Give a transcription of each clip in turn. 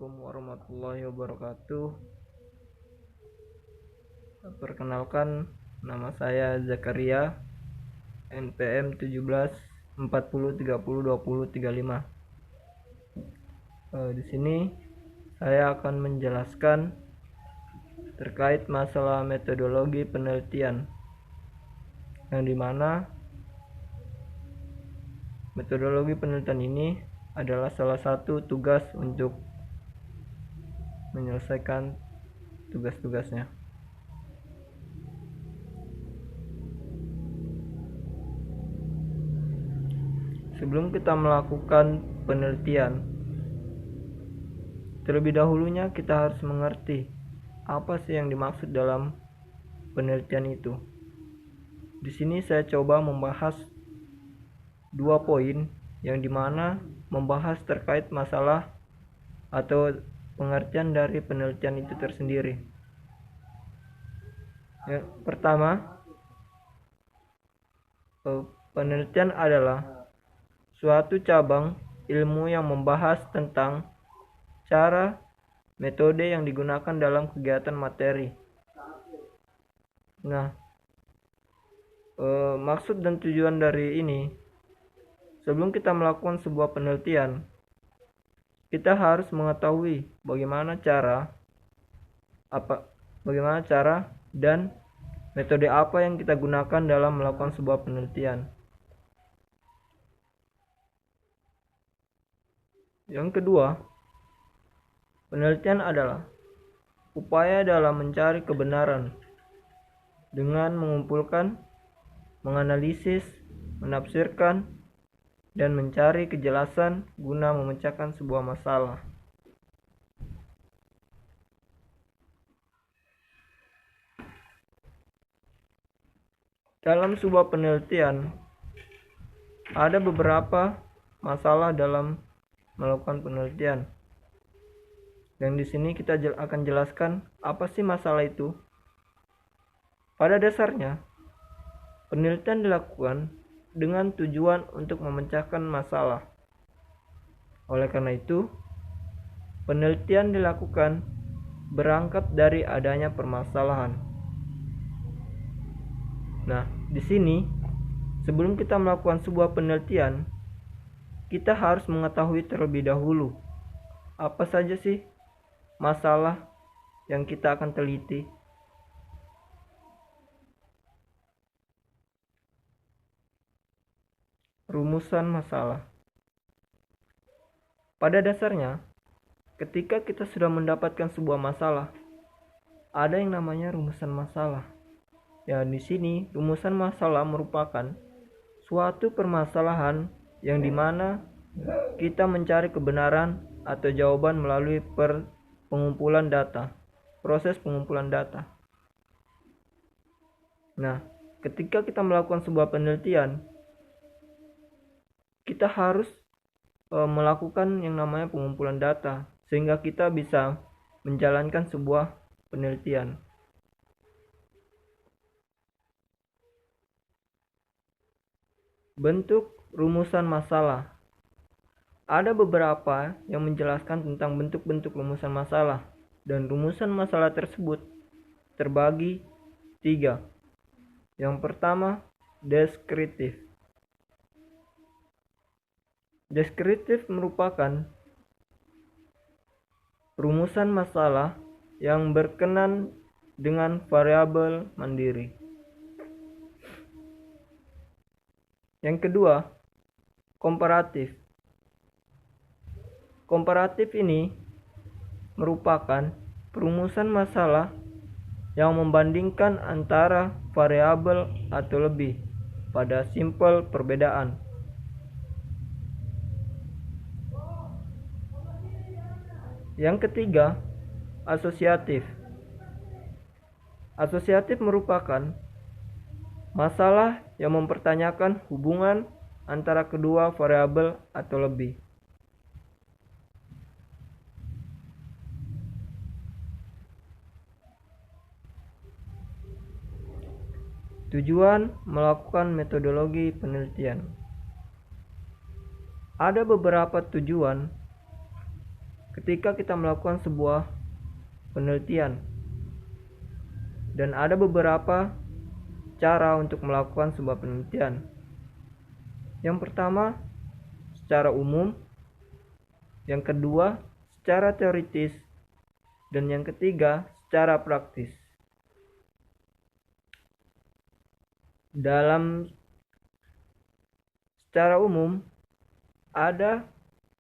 Assalamualaikum warahmatullahi wabarakatuh. Perkenalkan, nama saya Zakaria, NPM 17 40 30 20 35. Di sini saya akan menjelaskan terkait masalah metodologi penelitian, yang dimana metodologi penelitian ini adalah salah satu tugas untuk menyelesaikan tugas-tugasnya. Sebelum kita melakukan penelitian, terlebih dahulunya kita harus mengerti apa sih yang dimaksud dalam penelitian itu. Di sini saya coba membahas 2 poin, yang dimana membahas terkait masalah atau pengertian dari penelitian itu tersendiri. Yang pertama, penelitian adalah suatu cabang ilmu yang membahas tentang cara, metode yang digunakan dalam kegiatan materi. Nah, maksud dan tujuan dari ini, sebelum kita melakukan sebuah penelitian, kita harus mengetahui bagaimana cara dan metode apa yang kita gunakan dalam melakukan sebuah penelitian. Yang kedua, penelitian adalah upaya dalam mencari kebenaran dengan mengumpulkan, menganalisis, menafsirkan, dan mencari kejelasan guna memecahkan sebuah masalah. Dalam sebuah penelitian, ada beberapa masalah dalam melakukan penelitian. Dan di sini kita akan jelaskan apa sih masalah itu. Pada dasarnya, penelitian dilakukan dengan tujuan untuk memecahkan masalah. Oleh karena itu, penelitian dilakukan berangkat dari adanya permasalahan. Nah, di sini sebelum kita melakukan sebuah penelitian, kita harus mengetahui terlebih dahulu apa saja sih masalah yang kita akan teliti. Rumusan masalah. Pada dasarnya, ketika kita sudah mendapatkan sebuah masalah, ada yang namanya rumusan masalah. Ya, di sini rumusan masalah merupakan suatu permasalahan yang dimana kita mencari kebenaran atau jawaban melalui pengumpulan data, proses pengumpulan data. Nah, ketika kita melakukan sebuah penelitian, kita harus melakukan yang namanya pengumpulan data, sehingga kita bisa menjalankan sebuah penelitian. Bentuk rumusan masalah. Ada beberapa yang menjelaskan tentang bentuk-bentuk rumusan masalah, dan rumusan masalah tersebut terbagi 3. Yang pertama, deskriptif. Deskriptif merupakan rumusan masalah yang berkenan dengan variabel mandiri. Yang kedua, komparatif. Komparatif ini merupakan perumusan masalah yang membandingkan antara variabel atau lebih pada simpel perbedaan. Yang ketiga, asosiatif. Asosiatif merupakan masalah yang mempertanyakan hubungan antara kedua variabel atau lebih. Tujuan melakukan metodologi penelitian. Ada beberapa tujuan ketika kita melakukan sebuah penelitian. Dan ada beberapa cara untuk melakukan sebuah penelitian. Yang pertama, secara umum. Yang kedua, secara teoritis. Dan yang ketiga, secara praktis. Secara umum, ada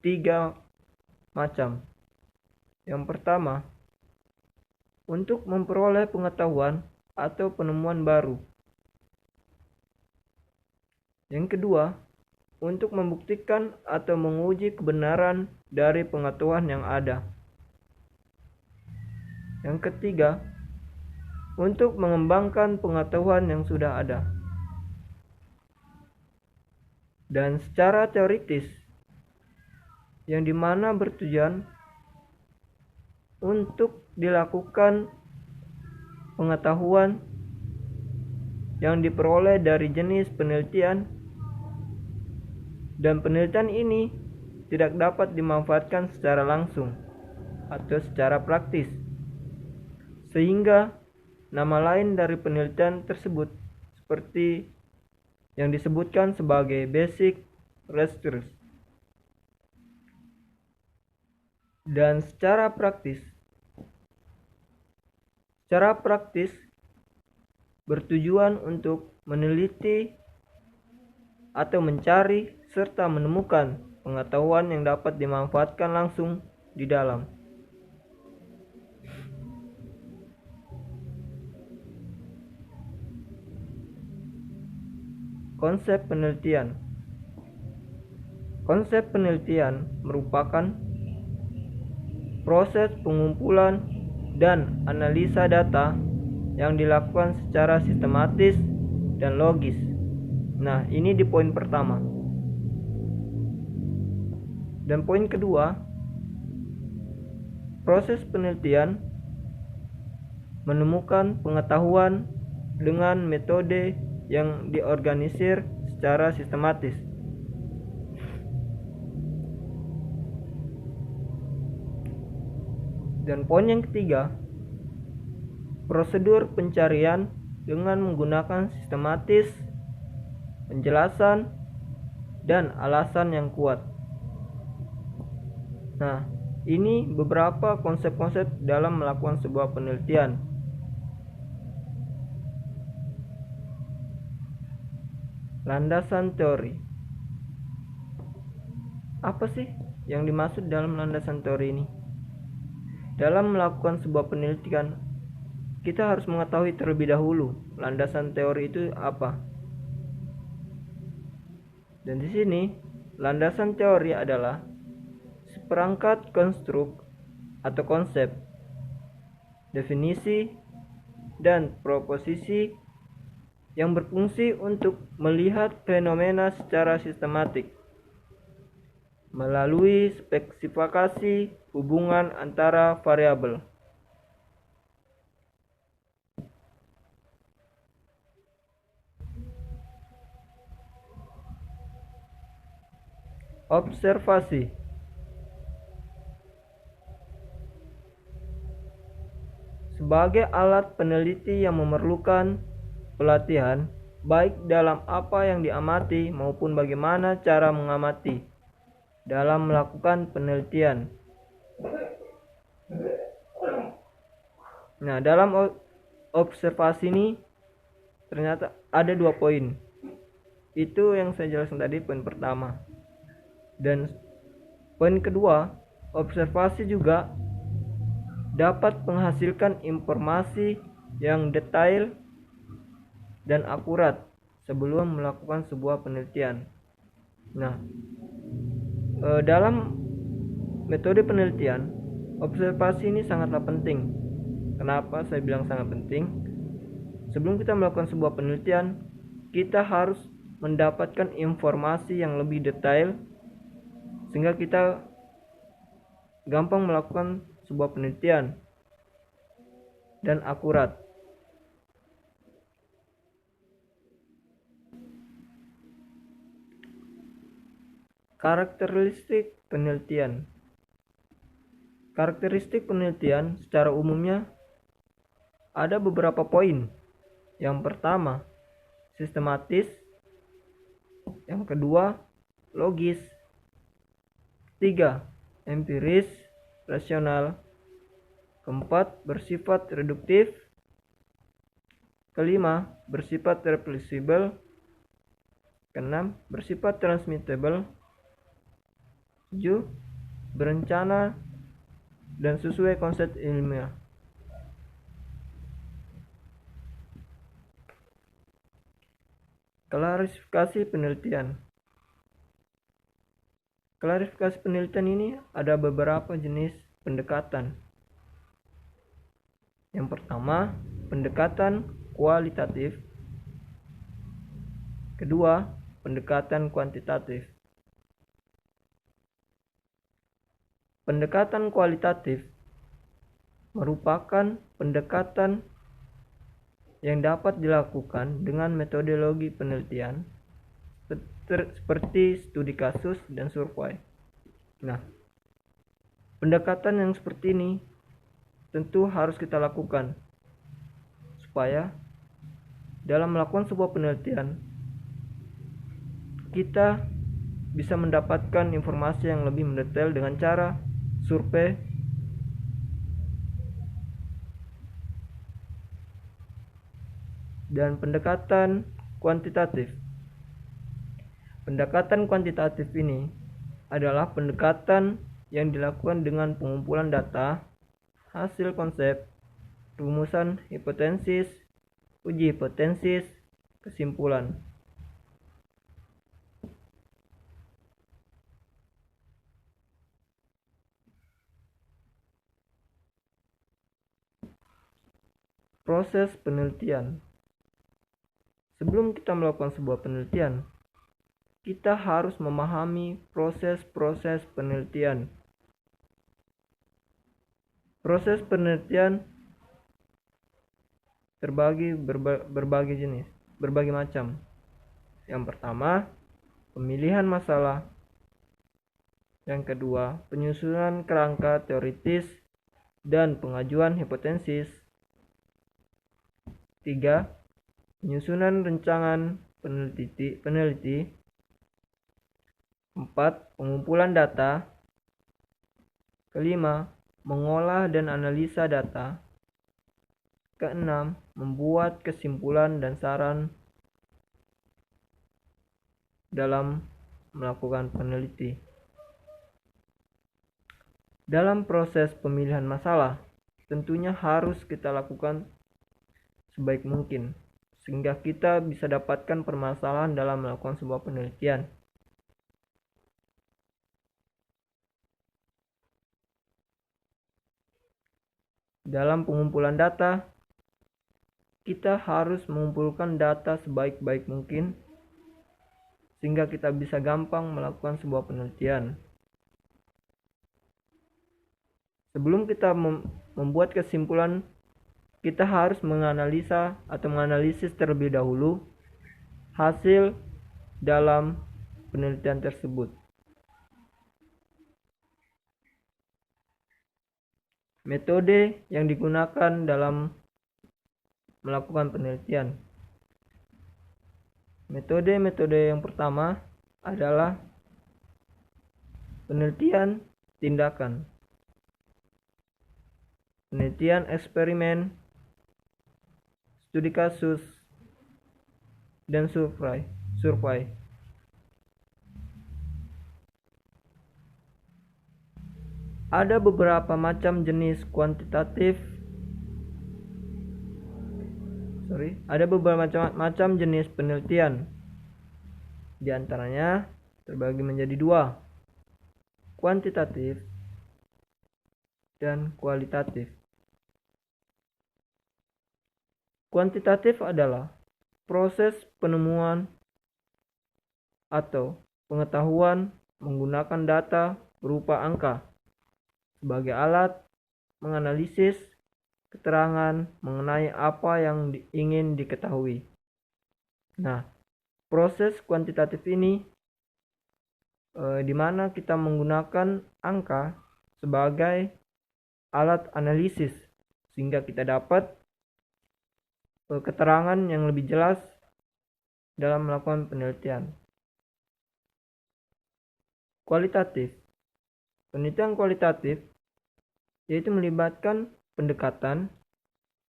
3 macam. Yang pertama, untuk memperoleh pengetahuan atau penemuan baru. Yang kedua, untuk membuktikan atau menguji kebenaran dari pengetahuan yang ada. Yang ketiga, untuk mengembangkan pengetahuan yang sudah ada. Dan secara teoritis, yang dimana bertujuan untuk dilakukan pengetahuan yang diperoleh dari jenis penelitian, dan penelitian ini tidak dapat dimanfaatkan secara langsung atau secara praktis, sehingga nama lain dari penelitian tersebut seperti yang disebutkan sebagai basic research. Dan secara praktis bertujuan untuk meneliti atau mencari serta menemukan pengetahuan yang dapat dimanfaatkan langsung di dalam. Konsep penelitian. Konsep penelitian merupakan proses pengumpulan dan analisa data yang dilakukan secara sistematis dan logis. Nah, ini di poin pertama. Dan poin kedua, proses penelitian menemukan pengetahuan dengan metode yang diorganisir secara sistematis. Dan poin yang ketiga, prosedur pencarian dengan menggunakan sistematis, penjelasan, dan alasan yang kuat. Nah, ini beberapa konsep-konsep dalam melakukan sebuah penelitian. Landasan teori. Apa sih yang dimaksud dalam landasan teori ini? Dalam melakukan sebuah penelitian, kita harus mengetahui terlebih dahulu landasan teori itu apa. Dan di sini, landasan teori adalah seperangkat konstruk atau konsep, definisi, dan proposisi yang berfungsi untuk melihat fenomena secara sistematik melalui spesifikasi hubungan antara variabel. Observasi. Sebagai alat peneliti yang memerlukan pelatihan, baik dalam apa yang diamati maupun bagaimana cara mengamati dalam melakukan penelitian. Nah, dalam observasi ini ternyata ada 2 poin. Itu yang saya jelaskan tadi, poin pertama. Dan poin kedua, observasi juga dapat menghasilkan informasi yang detail dan akurat sebelum melakukan sebuah penelitian. Nah, dalam metode penelitian, observasi ini sangatlah penting. Kenapa saya bilang sangat penting? Sebelum kita melakukan sebuah penelitian, kita harus mendapatkan informasi yang lebih detail sehingga kita gampang melakukan sebuah penelitian dan akurat. Karakteristik penelitian. Karakteristik penelitian secara umumnya ada beberapa poin. Yang pertama, sistematis. Yang kedua, logis. Ketiga, empiris, rasional. Keempat, bersifat reduktif. Kelima, bersifat reproducible. Keenam, bersifat transmittable. 7, berencana dan sesuai konsep ilmiah. Klasifikasi penelitian. Klasifikasi penelitian ini ada beberapa jenis pendekatan. Yang pertama, pendekatan kualitatif. Kedua, pendekatan kuantitatif. Pendekatan kualitatif merupakan pendekatan yang dapat dilakukan dengan metodologi penelitian seperti studi kasus dan survei. Nah, pendekatan yang seperti ini tentu harus kita lakukan supaya dalam melakukan sebuah penelitian kita bisa mendapatkan informasi yang lebih mendetail dengan cara survei dan pendekatan kuantitatif. Pendekatan kuantitatif ini adalah pendekatan yang dilakukan dengan pengumpulan data, hasil konsep, rumusan hipotesis, uji hipotesis, kesimpulan. Proses penelitian. Sebelum kita melakukan sebuah penelitian, kita harus memahami proses-proses penelitian. Proses penelitian terbagi berbagai jenis, berbagai macam. Yang pertama, pemilihan masalah. Yang kedua, penyusunan kerangka teoritis dan pengajuan hipotesis. 3. Penyusunan rancangan peneliti. 4. Pengumpulan data. Kelima, mengolah dan analisa data. Keenam, membuat kesimpulan dan saran dalam melakukan peneliti. Dalam proses pemilihan masalah, tentunya harus kita lakukan sebaik mungkin, sehingga kita bisa dapatkan permasalahan dalam melakukan sebuah penelitian. Dalam pengumpulan data, kita harus mengumpulkan data sebaik-baik mungkin sehingga kita bisa gampang melakukan sebuah penelitian. Sebelum kita membuat kesimpulan, kita harus menganalisa atau menganalisis terlebih dahulu hasil dalam penelitian tersebut. Metode yang digunakan dalam melakukan penelitian. Metode yang pertama adalah penelitian tindakan. Penelitian eksperimen, studi kasus, dan survei. Ada beberapa macam jenis Ada beberapa macam jenis penelitian. Di antaranya terbagi menjadi 2, kuantitatif dan kualitatif. Kuantitatif adalah proses penemuan atau pengetahuan menggunakan data berupa angka sebagai alat menganalisis keterangan mengenai apa yang ingin diketahui. Nah, proses kuantitatif ini di mana kita menggunakan angka sebagai alat analisis sehingga kita dapat keterangan yang lebih jelas dalam melakukan penelitian. Kualitatif. Penelitian kualitatif yaitu melibatkan pendekatan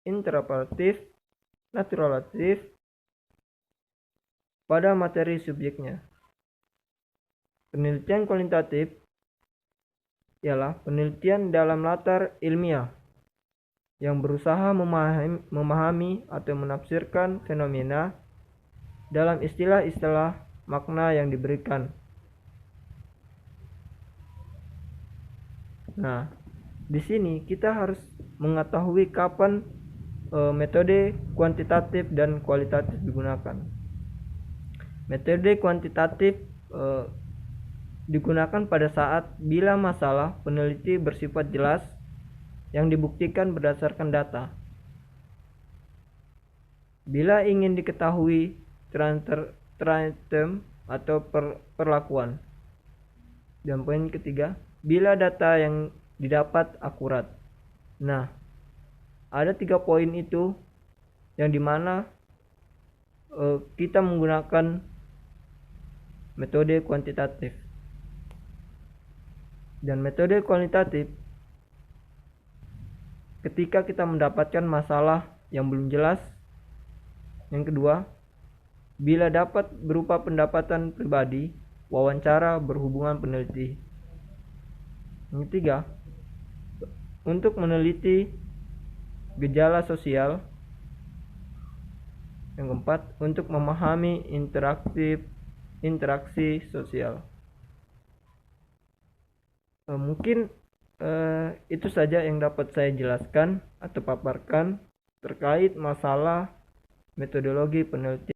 interpretatif, naturalatif pada materi subjeknya. Penelitian kualitatif ialah penelitian dalam latar ilmiah yang berusaha memahami atau menafsirkan fenomena dalam istilah-istilah makna yang diberikan. Nah, di sini kita harus mengetahui kapan metode kuantitatif dan kualitatif digunakan. Metode kuantitatif digunakan pada saat bila masalah peneliti bersifat jelas yang dibuktikan berdasarkan data. Bila ingin diketahui term atau perlakuan. Dan poin ketiga, bila data yang didapat akurat. Nah, ada 3 poin itu yang dimana kita menggunakan metode kuantitatif. Dan metode kualitatif ketika kita mendapatkan masalah yang belum jelas. Yang kedua, bila dapat berupa pendapatan pribadi, wawancara berhubungan peneliti. Yang ketiga, untuk meneliti gejala sosial. Yang keempat, untuk memahami interaksi sosial. Mungkin itu saja yang dapat saya jelaskan atau paparkan terkait masalah metodologi penelitian